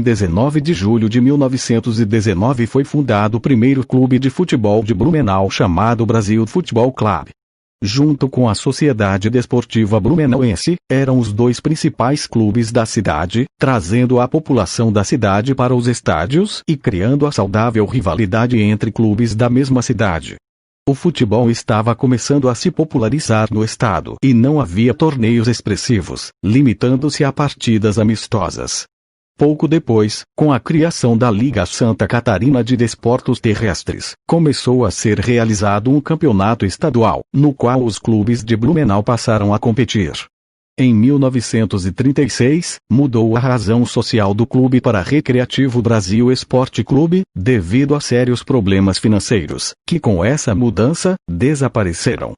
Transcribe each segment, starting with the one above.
19 de julho de 1919 foi fundado o primeiro clube de futebol de Blumenau chamado Brasil Futebol Clube. Junto com a Sociedade Desportiva Blumenauense, eram os dois principais clubes da cidade, trazendo a população da cidade para os estádios e criando a saudável rivalidade entre clubes da mesma cidade. O futebol estava começando a se popularizar no estado e não havia torneios expressivos, limitando-se a partidas amistosas. Pouco depois, com a criação da Liga Santa Catarina de Desportos Terrestres, começou a ser realizado um campeonato estadual, no qual os clubes de Blumenau passaram a competir. Em 1936, mudou a razão social do clube para Recreativo Brasil Esporte Clube, devido a sérios problemas financeiros, que com essa mudança, desapareceram.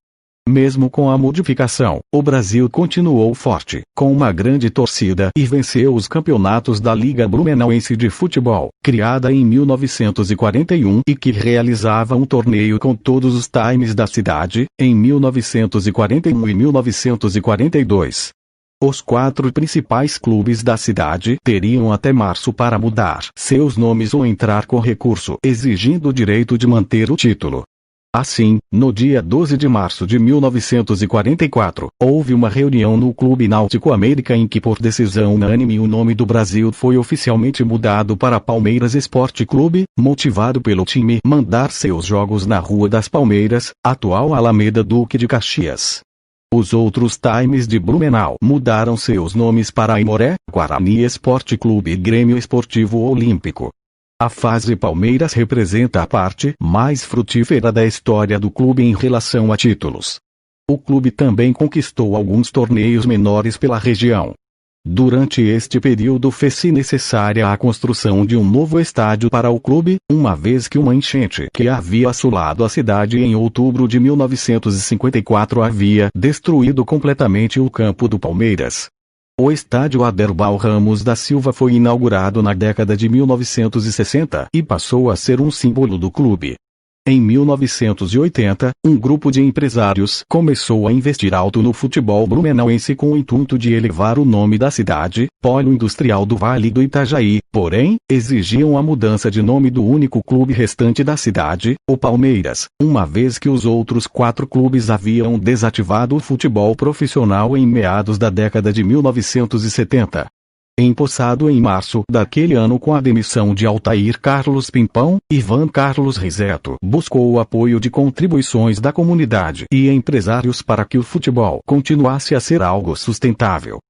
Mesmo com a modificação, o Brasil continuou forte, com uma grande torcida e venceu os campeonatos da Liga Blumenauense de Futebol, criada em 1941 e que realizava um torneio com todos os times da cidade, em 1941 e 1942. Os 4 principais clubes da cidade teriam até março para mudar seus nomes ou entrar com recurso exigindo o direito de manter o título. Assim, no dia 12 de março de 1944, houve uma reunião no Clube Náutico América em que por decisão unânime o nome do Brasil foi oficialmente mudado para Palmeiras Esporte Clube, motivado pelo time mandar seus jogos na Rua das Palmeiras, atual Alameda Duque de Caxias. Os outros times de Blumenau mudaram seus nomes para Aimoré, Guarani Esporte Clube e Grêmio Esportivo Olímpico. A fase Palmeiras representa a parte mais frutífera da história do clube em relação a títulos. O clube também conquistou alguns torneios menores pela região. Durante este período fez-se necessária a construção de um novo estádio para o clube, uma vez que uma enchente que havia assolado a cidade em outubro de 1954 havia destruído completamente o campo do Palmeiras. O estádio Aderbal Ramos da Silva foi inaugurado na década de 1960 e passou a ser um símbolo do clube. Em 1980, um grupo de empresários começou a investir alto no futebol blumenauense com o intuito de elevar o nome da cidade, Polo Industrial do Vale do Itajaí, porém, exigiam a mudança de nome do único clube restante da cidade, o Palmeiras, uma vez que os outros 4 clubes haviam desativado o futebol profissional em meados da década de 1970. Empossado em março daquele ano com a demissão de Altair Carlos Pimpão, Ivan Carlos Riseto buscou o apoio de contribuições da comunidade e empresários para que o futebol continuasse a ser algo sustentável.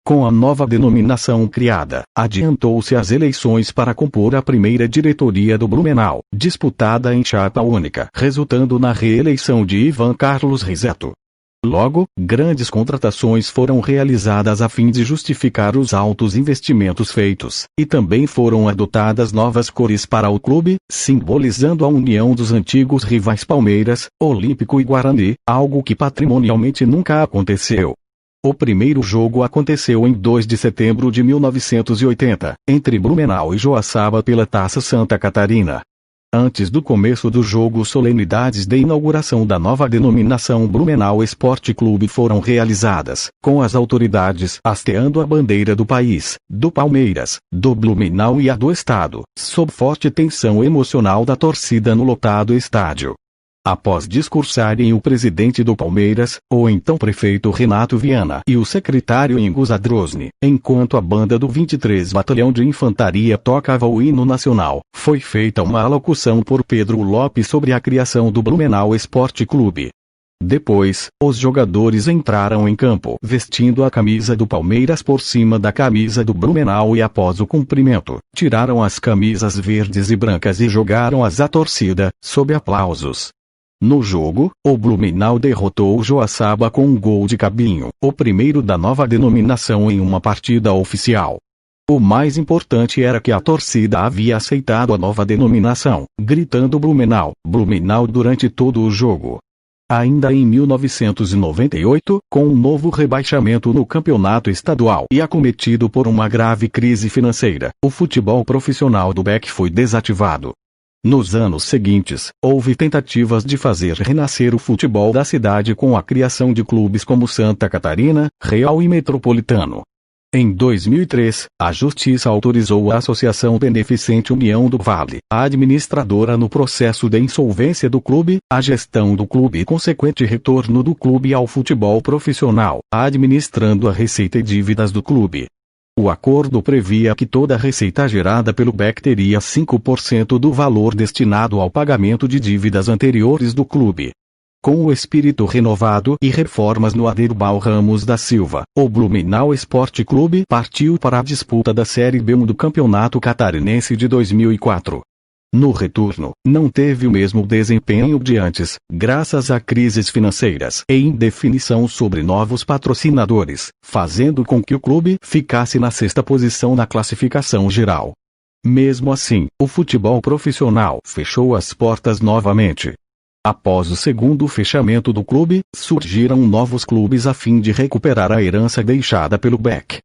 Com a nova denominação criada, adiantou-se as eleições para compor a primeira diretoria do Blumenau, disputada em chapa única, resultando na reeleição de Ivan Carlos Riseto. Logo, grandes contratações foram realizadas a fim de justificar os altos investimentos feitos, e também foram adotadas novas cores para o clube, simbolizando a união dos antigos rivais Palmeiras, Olímpico e Guarani, algo que patrimonialmente nunca aconteceu. O primeiro jogo aconteceu em 2 de setembro de 1980, entre Blumenau e Joaçaba pela Taça Santa Catarina. Antes do começo do jogo, solenidades de inauguração da nova denominação Blumenau Esporte Clube foram realizadas, com as autoridades hasteando a bandeira do país, do Palmeiras, do Blumenau e a do estado, sob forte tensão emocional da torcida no lotado estádio. Após discursarem o presidente do Palmeiras, o então prefeito Renato Viana e o secretário Ingo Zadrosny, enquanto a banda do 23 Batalhão de Infantaria tocava o hino nacional, foi feita uma alocução por Pedro Lopes sobre a criação do Blumenau Esporte Clube. Depois, os jogadores entraram em campo vestindo a camisa do Palmeiras por cima da camisa do Blumenau e após o cumprimento, tiraram as camisas verdes e brancas e jogaram-as à torcida, sob aplausos. No jogo, o Blumenau derrotou o Joaçaba com um gol de Cabinho, o primeiro da nova denominação em uma partida oficial. O mais importante era que a torcida havia aceitado a nova denominação, gritando Blumenau, Blumenau durante todo o jogo. Ainda em 1998, com um novo rebaixamento no campeonato estadual e acometido por uma grave crise financeira, o futebol profissional do BEC foi desativado. Nos anos seguintes, houve tentativas de fazer renascer o futebol da cidade com a criação de clubes como Santa Catarina, Real e Metropolitano. Em 2003, a Justiça autorizou a Associação Beneficente União do Vale, a administradora no processo de insolvência do clube, a gestão do clube e consequente retorno do clube ao futebol profissional, administrando a receita e dívidas do clube. O acordo previa que toda a receita gerada pelo BEC teria 5% do valor destinado ao pagamento de dívidas anteriores do clube. Com o espírito renovado e reformas no Aderbal Ramos da Silva, o Blumenau Esporte Clube partiu para a disputa da Série B1 do Campeonato Catarinense de 2004. No retorno, não teve o mesmo desempenho de antes, graças a crises financeiras e indefinição sobre novos patrocinadores, fazendo com que o clube ficasse na 6ª posição na classificação geral. Mesmo assim, o futebol profissional fechou as portas novamente. Após o segundo fechamento do clube, surgiram novos clubes a fim de recuperar a herança deixada pelo BEC.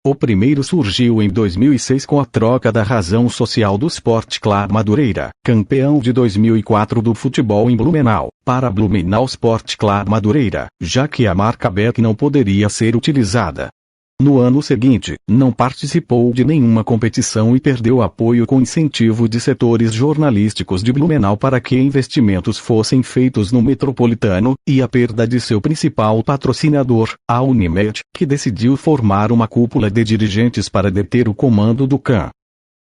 O primeiro surgiu em 2006 com a troca da razão social do Sport Club Madureira, campeão de 2004 do futebol em Blumenau, para Blumenau Sport Club Madureira, já que a marca BEC não poderia ser utilizada. No ano seguinte, não participou de nenhuma competição e perdeu apoio com incentivo de setores jornalísticos de Blumenau para que investimentos fossem feitos no Metropolitano, e a perda de seu principal patrocinador, a Unimed, que decidiu formar uma cúpula de dirigentes para deter o comando do CAN.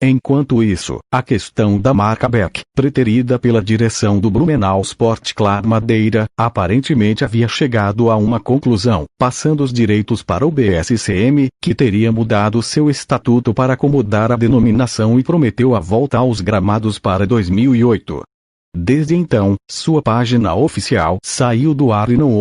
Enquanto isso, a questão da marca BEC, preterida pela direção do Blumenau Sport Club Madeira, aparentemente havia chegado a uma conclusão, passando os direitos para o BSCM, que teria mudado seu estatuto para acomodar a denominação e prometeu a volta aos gramados para 2008. Desde então, sua página oficial saiu do ar e não houve